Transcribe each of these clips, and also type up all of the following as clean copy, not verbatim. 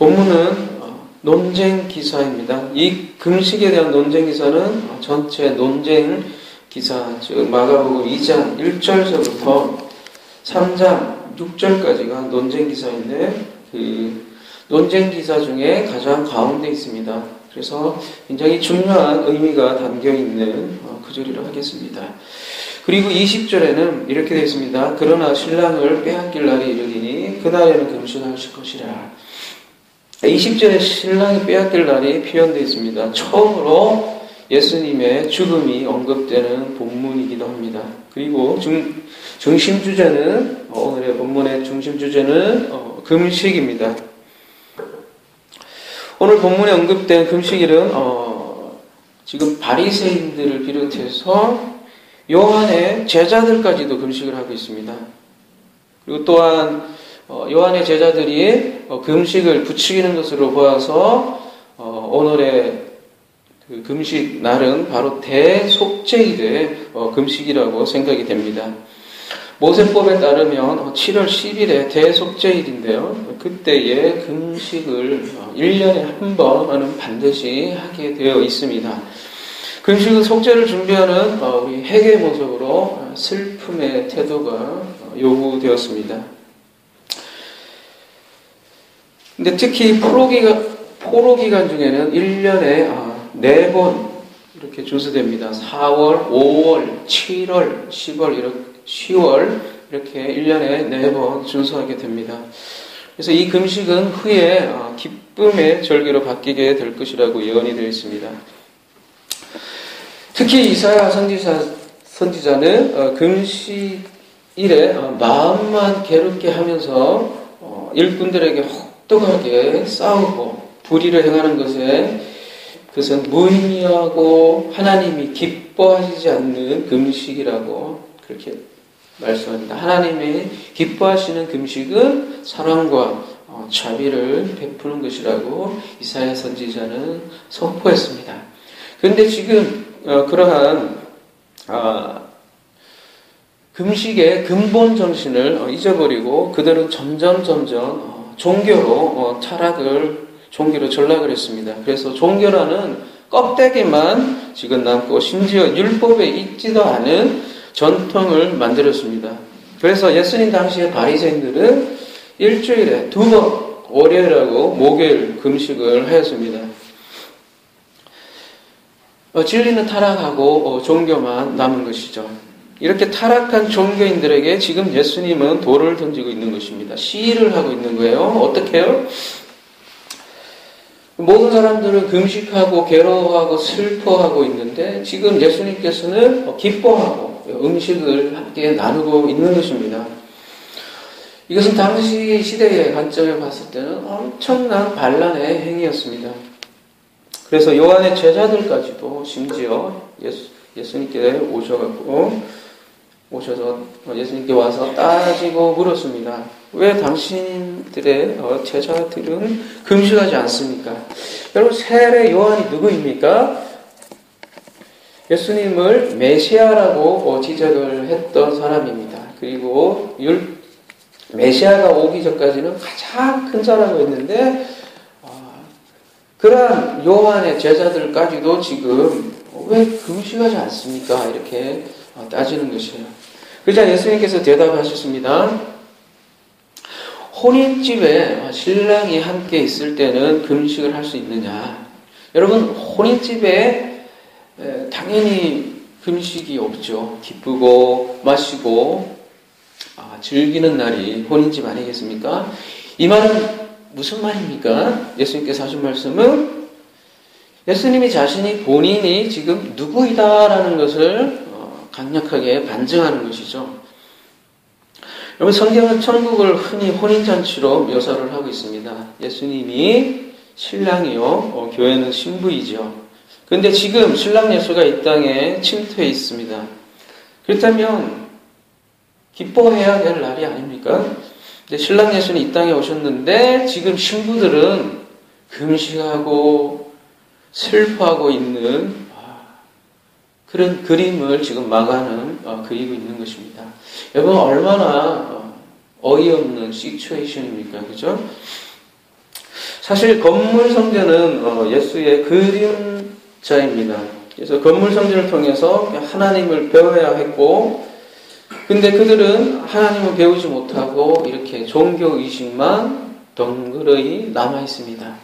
본문은 논쟁 기사입니다. 이 금식에 대한 논쟁 기사는 전체 논쟁 기사, 즉 마가복음 2장 1절서부터 3장 6절까지가 논쟁 기사인데 그 논쟁 기사 중에 가장 가운데 있습니다. 그래서 굉장히 중요한 의미가 담겨있는 구절이라 하겠습니다. 그리고 20절에는 이렇게 되어 있습니다. 그러나 신랑을 빼앗길 날이 이르리니 그날에는 금식하실 것이라. 20절에 신랑이 빼앗길 날이 표현되어 있습니다. 처음으로 예수님의 죽음이 언급되는 본문이기도 합니다. 그리고 중심 주제는 오늘의 본문의 중심 주제는 금식입니다. 오늘 본문에 언급된 금식일은 지금 바리새인들을 비롯해서 요한의 제자들까지도 금식을 하고 있습니다. 그리고 또한 요한의 제자들이 금식을 부추기는 것으로 보아서 오늘의 그 금식 날은 바로 대속죄일의 금식이라고 생각이 됩니다. 모세법에 따르면 7월 10일에 대속죄일인데요. 그때의 금식을 1년에 한 번은 반드시 하게 되어 있습니다. 금식은 속죄를 준비하는 우리 회개의 모습으로 슬픔의 태도가 요구되었습니다. 근데 특히 포로 기간 중에는 1년에 4번 이렇게 준수됩니다. 4월, 5월, 7월, 10월 이렇게 1년에 4번 준수하게 됩니다. 그래서 이 금식은 후에 기쁨의 절기로 바뀌게 될 것이라고 예언이 되어 있습니다. 특히 이사야 선지자는 금식일에 마음만 괴롭게 하면서 일꾼들에게 혹독하게 싸우고 불의를 행하는 그것은 무의미하고 하나님이 기뻐하시지 않는 금식이라고 그렇게 말씀합니다. 하나님이 기뻐하시는 금식은 사랑과 자비를 베푸는 것이라고 이사야 선지자는 선포했습니다. 그런데 지금 그러한 금식의 근본 정신을 잊어버리고 그들은 점점 종교로 종교로 전락을 했습니다. 그래서 종교라는 껍데기만 지금 남고 심지어 율법에 있지도 않은 전통을 만들었습니다. 그래서 예수님 당시의 바리새인들은 일주일에 2번 월요일하고 목요일 금식을 하였습니다. 진리는 타락하고 종교만 남은 것이죠. 이렇게 타락한 종교인들에게 지금 예수님은 돌을 던지고 있는 것입니다. 시위를 하고 있는 거예요. 어떻게 해요? 모든 사람들은 금식하고 괴로워하고 슬퍼하고 있는데 지금 예수님께서는 기뻐하고 음식을 함께 나누고 있는 것입니다. 이것은 당시 시대의 관점에 봤을 때는 엄청난 반란의 행위였습니다. 그래서 요한의 제자들까지도 심지어 예수님께 오셔서 예수님께 와서 따지고 물었습니다. 왜 당신들의 제자들은 금식하지 않습니까? 여러분, 세례 요한이 누구입니까? 예수님을 메시아라고 지적을 했던 사람입니다. 그리고 메시아가 오기 전까지는 가장 큰 자라고 했는데 그러한 요한의 제자들까지도 지금 왜 금식하지 않습니까? 이렇게 따지는 것이에요. 그러자 예수님께서 대답하셨습니다. 혼인집에 신랑이 함께 있을 때는 금식을 할 수 있느냐? 여러분, 혼인집에 당연히 금식이 없죠. 기쁘고 마시고 즐기는 날이 혼인집 아니겠습니까? 이 말은 무슨 말입니까? 예수님께서 하신 말씀은 예수님이 본인이 지금 누구이다라는 것을 강력하게 반증하는 것이죠. 여러분, 성경은 천국을 흔히 혼인잔치로 묘사를 하고 있습니다. 예수님이 신랑이요, 교회는 신부이죠. 그런데 지금 신랑 예수가 이 땅에 침투해 있습니다. 그렇다면 기뻐해야 될 날이 아닙니까? 근데 신랑 예수는 이 땅에 오셨는데 지금 신부들은 금식하고 슬퍼하고 있는 그런 그림을 지금 마가는 그리고 있는 것입니다. 여러분, 얼마나 어이없는 시츄에이션입니까? 그죠? 사실 건물 성전은 예수의 그림자입니다. 그래서 건물 성전을 통해서 하나님을 배워야 했고, 근데 그들은 하나님을 배우지 못하고 이렇게 종교의식만 덩그러니 남아있습니다.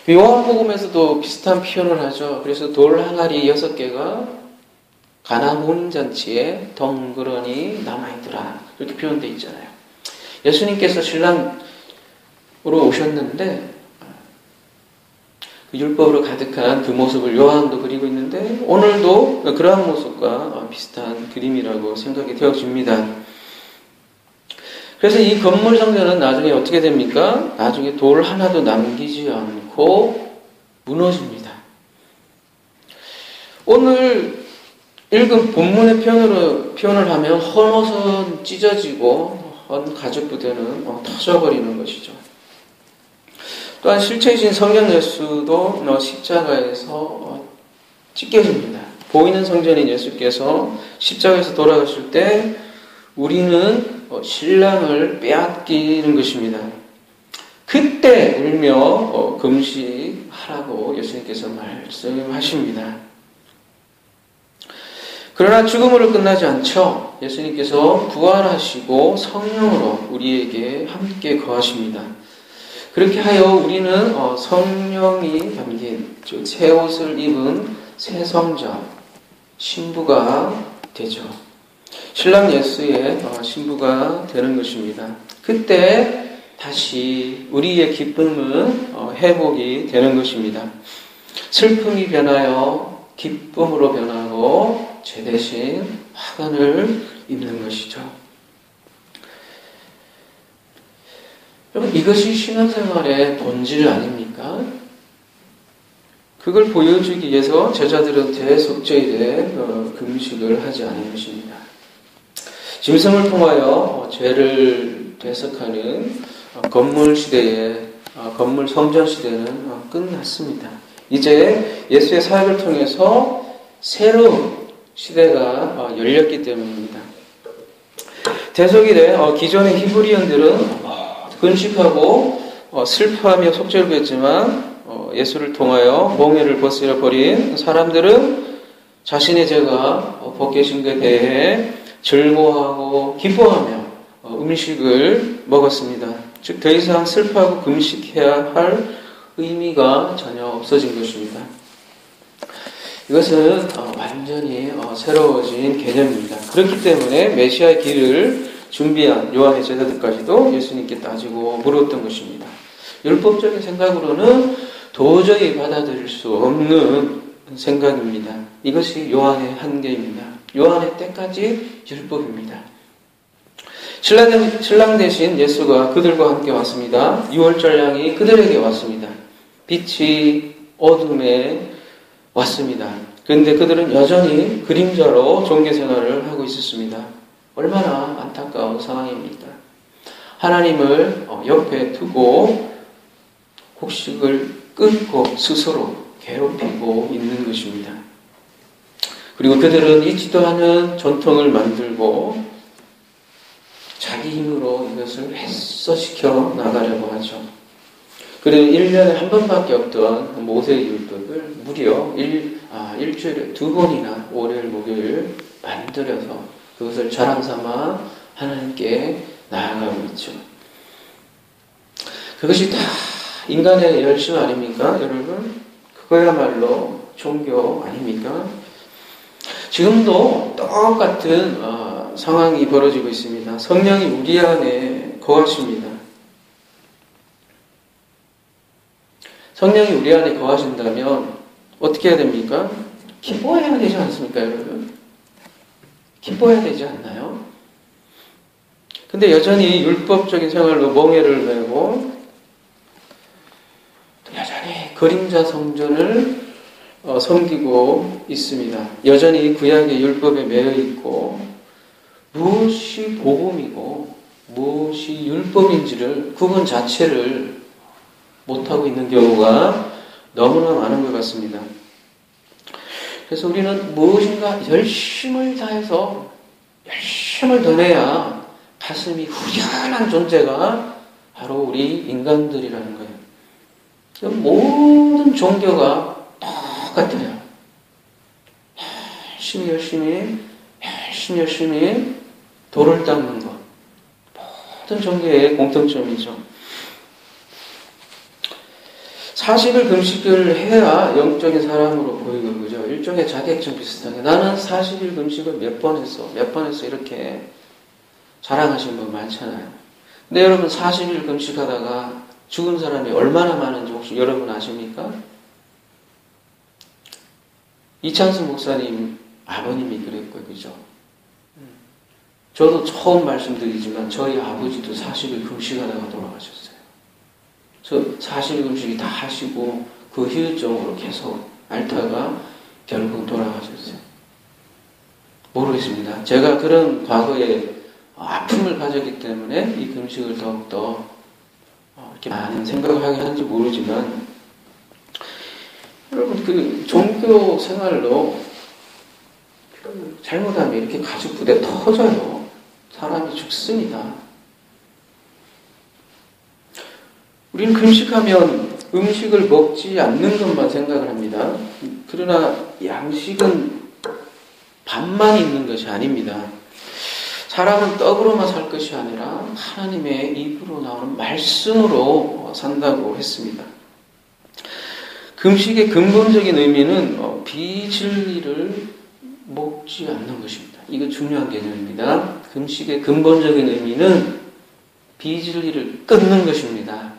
요한복음에서도 비슷한 표현을 하죠. 그래서 돌 항아리 6개가 가나 혼인잔치에 덩그러니 남아있더라, 이렇게 표현되어 있잖아요. 예수님께서 신랑으로 오셨는데 그 율법으로 가득한 그 모습을 요한도 그리고 있는데, 오늘도 그러한 모습과 비슷한 그림이라고 생각이 되어집니다. 그래서 이 건물 성전은 나중에 어떻게 됩니까? 나중에 돌 하나도 남기지 않고 무너집니다. 오늘 읽은 본문의 표현을 하면 헌 옷은 찢어지고 헌 가죽 부대는 터져버리는 것이죠. 또한 실체이신 성령 예수도 십자가에서 찢겨집니다. 보이는 성전인 예수께서 십자가에서 돌아가실 때 우리는 신랑을 빼앗기는 것입니다. 그때 울며 금식하라고 예수님께서 말씀하십니다. 그러나 죽음으로 끝나지 않죠. 예수님께서 부활하시고 성령으로 우리에게 함께 거하십니다. 그렇게 하여 우리는 성령이 담긴 새 옷을 입은 새 성자, 신부가 되죠. 신랑 예수의 신부가 되는 것입니다. 그때 다시 우리의 기쁨은 회복이 되는 것입니다. 슬픔이 변하여 기쁨으로 변하고 죄 대신 화관을 입는 것이죠. 여러분, 이것이 신앙생활의 본질 아닙니까? 그걸 보여주기 위해서 제자들은 대속죄일에 금식을 하지 않은 것입니다. 짐승을 통하여 죄를 대속하는 건물 시대의 건물 성전 시대는 끝났습니다. 이제 예수의 사역을 통해서 새로운 시대가 열렸기 때문입니다. 대속일에 기존의 히브리인들은 근식하고 슬퍼하며 속죄를 했지만 예수를 통하여 몽해를 벗어버린 사람들은 자신의 죄가 벗겨진 것에 대해 즐거워하고 기뻐하며 음식을 먹었습니다. 즉 더 이상 슬퍼하고 금식해야 할 의미가 전혀 없어진 것입니다. 이것은 완전히 새로워진 개념입니다. 그렇기 때문에 메시아의 길을 준비한 요한의 제자들까지도 예수님께 따지고 물었던 것입니다. 율법적인 생각으로는 도저히 받아들일 수 없는 생각입니다. 이것이 요한의 한계입니다. 요한의 때까지 율법입니다. 신랑 대신 예수가 그들과 함께 왔습니다. 유월절 양이 그들에게 왔습니다. 빛이 어둠에 왔습니다. 그런데 그들은 여전히 그림자로 종교생활을 하고 있었습니다. 얼마나 안타까운 상황입니까? 하나님을 옆에 두고 곡식을 끊고 스스로 괴롭히고 있는 것입니다. 그리고 그들은 잊지도 않은 전통을 만들고 자기 힘으로 이것을 횟서시켜 나가려고 하죠. 그리고 1년에 한 번밖에 없던 모세의 율법을 무려 일주일에 2번이나 월요일, 목요일 만들어서 그것을 자랑 삼아 하나님께 나아가고 있죠. 그것이 다 인간의 열심 아닙니까, 여러분? 그거야말로 종교 아닙니까? 지금도 똑같은 상황이 벌어지고 있습니다. 성령이 우리 안에 거하십니다. 성령이 우리 안에 거하신다면 어떻게 해야 됩니까? 기뻐해야 되지 않습니까, 여러분? 기뻐해야 되지 않나요? 근데 여전히 율법적인 생활로 멍에를 메고 여전히 그림자 성전을 섬기고 있습니다. 여전히 구약의 율법에 매여 있고 무엇이 복음이고 무엇이 율법인지를 구분 자체를 못하고 있는 경우가 너무나 많은 것 같습니다. 그래서 우리는 무엇인가 열심을 다해서 열심을 더 내야 가슴이 후련한 존재가 바로 우리 인간들이라는 거예요. 모든 종교가 똑같아요. 열심히 돌을 닦는 것. 모든 종교의 공통점이죠. 40일 금식을 해야 영적인 사람으로 보이고, 그죠? 일종의 자격증 비슷하게. 나는 40일 금식을 몇 번 했어 이렇게 자랑하시는 분 많잖아요. 근데 여러분 40일 금식하다가 죽은 사람이 얼마나 많은지 혹시 여러분 아십니까? 이창수 목사님 아버님이 그랬고요. 그죠? 저도 처음 말씀드리지만 저희 아버지도 40일 금식하다가 돌아가셨어요. 저 40일 금식이 다 하시고 그 후유증으로 계속 앓다가 결국 돌아가셨어요. 모르겠습니다. 제가 그런 과거에 아픔을 가졌기 때문에 이 금식을 더욱더 이렇게 많은 생각을 하게 하는지 모르지만, 여러분 그 종교 생활로 잘못하면 이렇게 가죽 부대 터져요. 사람이 죽습니다. 우리는 금식하면 음식을 먹지 않는 것만 생각을 합니다. 그러나 양식은 밥만 있는 것이 아닙니다. 사람은 떡으로만 살 것이 아니라 하나님의 입으로 나오는 말씀으로 산다고 했습니다. 금식의 근본적인 의미는 비진리를 먹지 않는 것입니다. 이거 중요한 개념입니다. 금식의 근본적인 의미는 비진리를 끊는 것입니다.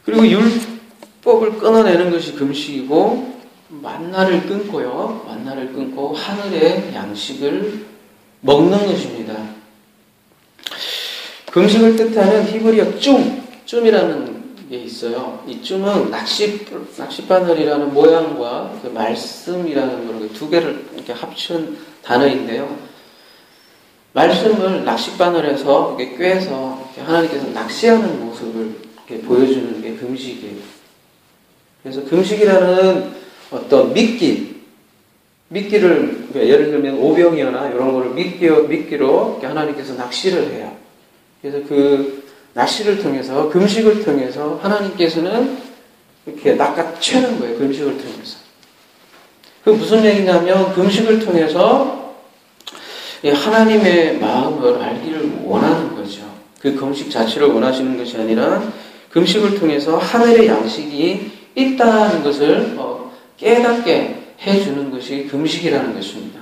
그리고 율법을 끊어내는 것이 금식이고, 만나를 끊고 하늘의 양식을 먹는 것입니다. 금식을 뜻하는 히브리어 쭌이라는 게 있어요. 이 쭌은 낚싯바늘이라는 모양과 그 말씀이라는 거를 두 개를 이렇게 합친 단어인데요. 말씀을 낚싯바늘에서 이렇게 꿰서 이렇게 하나님께서 낚시하는 모습을 이렇게 보여주는 게 금식이에요. 그래서 금식이라는 어떤 미끼를 예를 들면 오병이어나 이런 거를 미끼로 이렇게 하나님께서 낚시를 해요. 그래서 그 낚시를 통해서, 금식을 통해서 하나님께서는 이렇게 낚아채는 거예요. 금식을 통해서. 그 무슨 얘기냐면, 금식을 통해서 하나님의 마음을 알기를 원하는 거죠. 그 금식 자체를 원하시는 것이 아니라 금식을 통해서 하늘의 양식이 있다는 것을 깨닫게 해주는 것이 금식이라는 것입니다.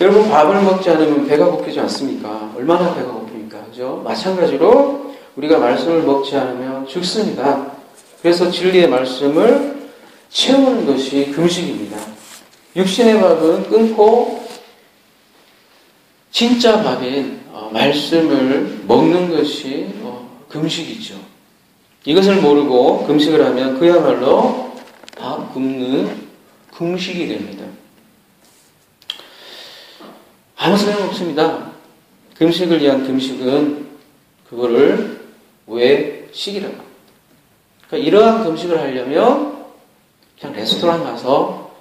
여러분, 밥을 먹지 않으면 배가 고프지 않습니까? 얼마나 배가 고픕니까? 그죠? 마찬가지로 우리가 말씀을 먹지 않으면 죽습니다. 그래서 진리의 말씀을 채우는 것이 금식입니다. 육신의 밥은 끊고 진짜 밥인 말씀을 먹는 것이 금식이죠. 이것을 모르고 금식을 하면 그야말로 밥 굶는 금식이 됩니다. 아무 소용없습니다. 금식을 위한 금식은 그거를 외식이라고 합니다. 그러니까 이러한 금식을 하려면 그냥 레스토랑 가서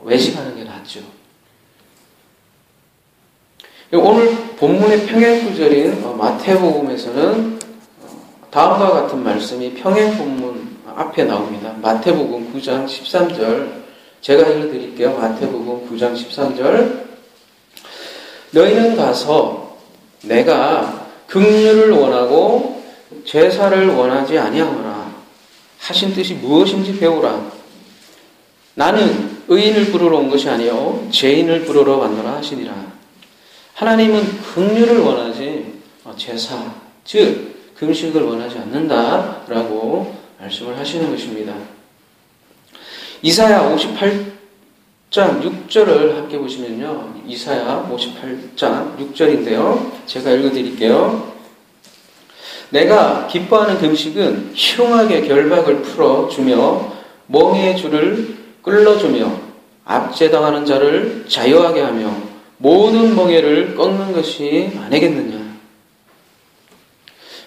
외식하는 게 낫죠. 오늘 본문의 평행구절인 마태복음에서는 다음과 같은 말씀이 평행 본문 앞에 나옵니다. 마태복음 9장 13절 제가 읽어드릴게요. 마태복음 9장 13절 너희는 가서 내가 긍휼을 원하고 제사를 원하지 아니하노라 하신 뜻이 무엇인지 배우라. 나는 의인을 부르러 온 것이 아니요 죄인을 부르러 왔노라 하시니라. 하나님은 긍휼을 원하지 제사, 즉 금식을 원하지 않는다라고 말씀을 하시는 것입니다. 이사야 58장 6절을 함께 보시면요. 이사야 58장 6절인데요. 제가 읽어드릴게요. 내가 기뻐하는 금식은 흉하게 결박을 풀어주며 멍에의 줄을 끌어주며 압제당하는 자를 자유하게 하며 모든 멍에를 꺾는 것이 아니겠느냐.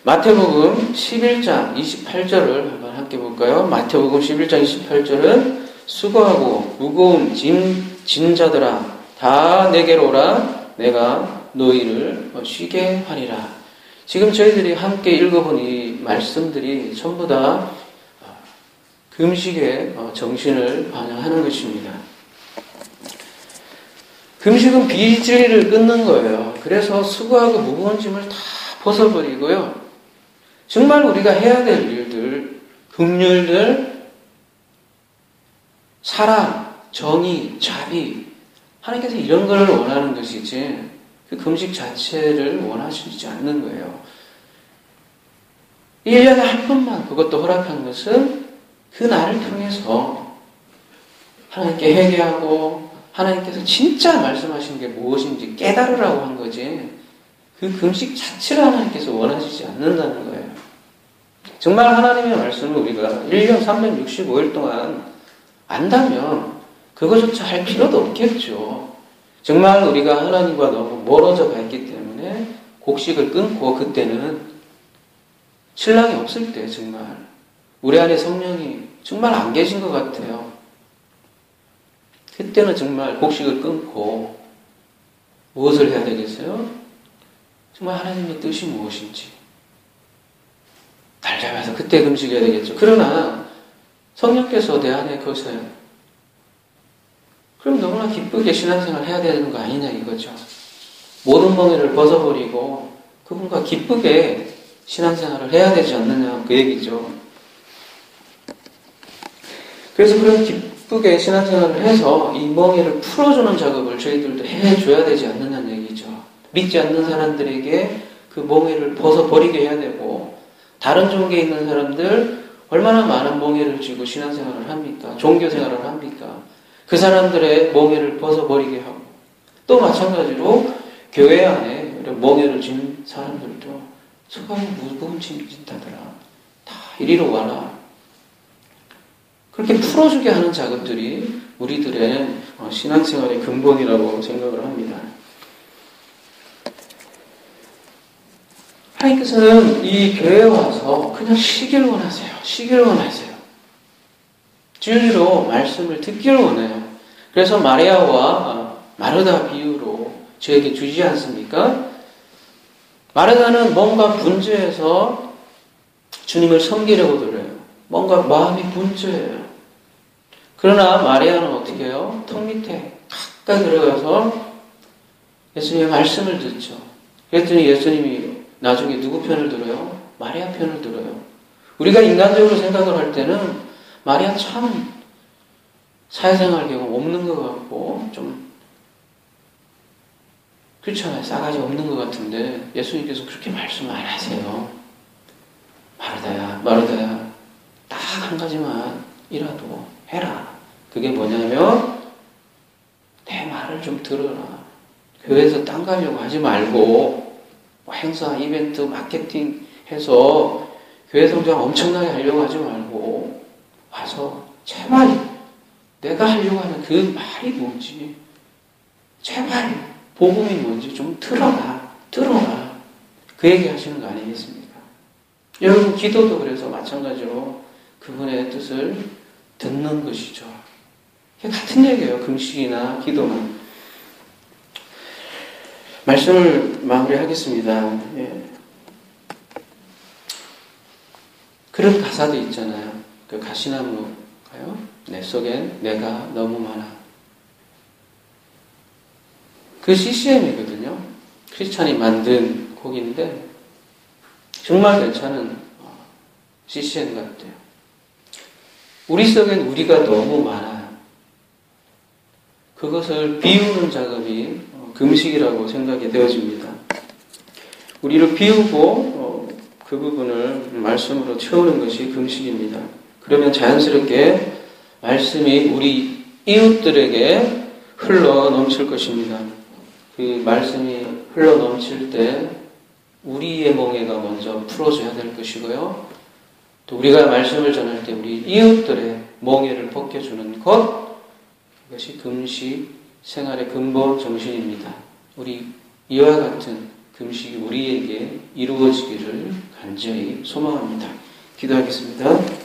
마태복음 11장 28절을 한번 함께 볼까요? 마태복음 11장 28절은 수고하고 무거운 짐진 자들아 다 내게로 오라 내가 너희를 쉬게 하리라. 지금 저희들이 함께 읽어본 이 말씀들이 전부 다 금식의 정신을 반영하는 것입니다. 금식은 비질리를 끊는 거예요. 그래서 수고하고 무거운 짐을 다 벗어버리고요. 정말 우리가 해야 될 일들, 긍휼들, 사랑, 정의, 자비, 하나님께서 이런 걸 원하는 것이지 그 금식 자체를 원하시지 않는 거예요. 1년에 한 번만 그것도 허락한 것은 그 날을 통해서 하나님께 회개하고 하나님께서 진짜 말씀하신 게 무엇인지 깨달으라고 한 거지 그 금식 자체를 하나님께서 원하시지 않는다는 거예요. 정말 하나님의 말씀을 우리가 1년 365일 동안 안다면 그것조차 할 필요도 없겠죠. 정말 우리가 하나님과 너무 멀어져 가 있기 때문에 곡식을 끊고 그때는 신랑이 없을 때 정말 우리 안에 성령이 정말 안 계신 것 같아요. 그때는 정말 곡식을 끊고 무엇을 해야 되겠어요? 정말 하나님의 뜻이 무엇인지 날 잡아서 그때 금식해야 되겠죠. 그러나 성령께서 내 안에 거세요. 그럼 너무나 기쁘게 신앙생활 해야 되는 거 아니냐 이거죠. 모든 멍에를 벗어버리고 그분과 기쁘게 신앙생활을 해야 되지 않느냐 그 얘기죠. 그래서 그런 기쁘게 신앙생활을 해서 이 멍에를 풀어주는 작업을 저희들도 해줘야 되지 않느냐는 얘기죠. 믿지 않는 사람들에게 그 멍에를 벗어버리게 해야 되고 다른 종교에 있는 사람들 얼마나 많은 멍에를 쥐고 신앙생활을 합니까? 종교생활을 합니까? 그 사람들의 멍에를 벗어버리게 하고 또 마찬가지로 교회 안에 멍에를 쥔 사람들도 수고하고 무거운 짐 진다더라. 다 이리로 와라. 그렇게 풀어주게 하는 작업들이 우리들의 신앙생활의 근본이라고 생각을 합니다. 하나님께서는 이 교회에 와서 그냥 쉬길 원하세요. 쉬길 원하세요. 주일로 말씀을 듣기를 원해요. 그래서 마리아와 마르다 비유로 저에게 주지 않습니까? 마르다는 뭔가 분주해서 주님을 섬기려고 들어요. 뭔가 마음이 분주해요. 그러나 마리아는 어떻게 해요? 턱 밑에 가까이 들어가서 예수님의 말씀을 듣죠. 그랬더니 예수님이 나중에 누구 편을 들어요? 마리아 편을 들어요. 우리가 인간적으로 생각을 할 때는 마리아 참 사회생활 경험 없는 것 같고 좀 그렇잖아요. 싸가지 없는 것 같은데 예수님께서 그렇게 말씀 안 하세요. 마르다야, 마르다야, 딱 한 가지만이라도 해라. 그게 뭐냐면 내 말을 좀 들어라. 교회에서 딴 거 하려고 하지 말고 뭐 행사, 이벤트, 마케팅 해서 교회 성장 엄청나게 하려고 하지 말고 와서 제발 내가 하려고 하는 그 말이 뭔지 제발 복음이 뭔지 좀 들어라. 그 얘기 하시는 거 아니겠습니까? 여러분 기도도 그래서 마찬가지로 그분의 뜻을 듣는 것이죠. 같은 얘기예요. 금식이나 기도는. 말씀을 마무리하겠습니다. 예. 그런 가사도 있잖아요. 그 가시나무가요. 내 속엔 내가 너무 많아. 그 CCM이거든요. 크리스찬이 만든 곡인데 정말 괜찮은 CCM 같아요. 우리 속엔 우리가 너무 많아요. 그것을 비우는 작업이 금식이라고 생각이 되어집니다. 우리를 비우고 그 부분을 말씀으로 채우는 것이 금식입니다. 그러면 자연스럽게 말씀이 우리 이웃들에게 흘러 넘칠 것입니다. 그 말씀이 흘러 넘칠 때 우리의 멍에가 먼저 풀어줘야 될 것이고요. 또 우리가 말씀을 전할 때 우리 이웃들의 멍에를 벗겨주는 것, 이것이 금식 생활의 근본 정신입니다. 우리 이와 같은 금식이 우리에게 이루어지기를 간절히 소망합니다. 기도하겠습니다.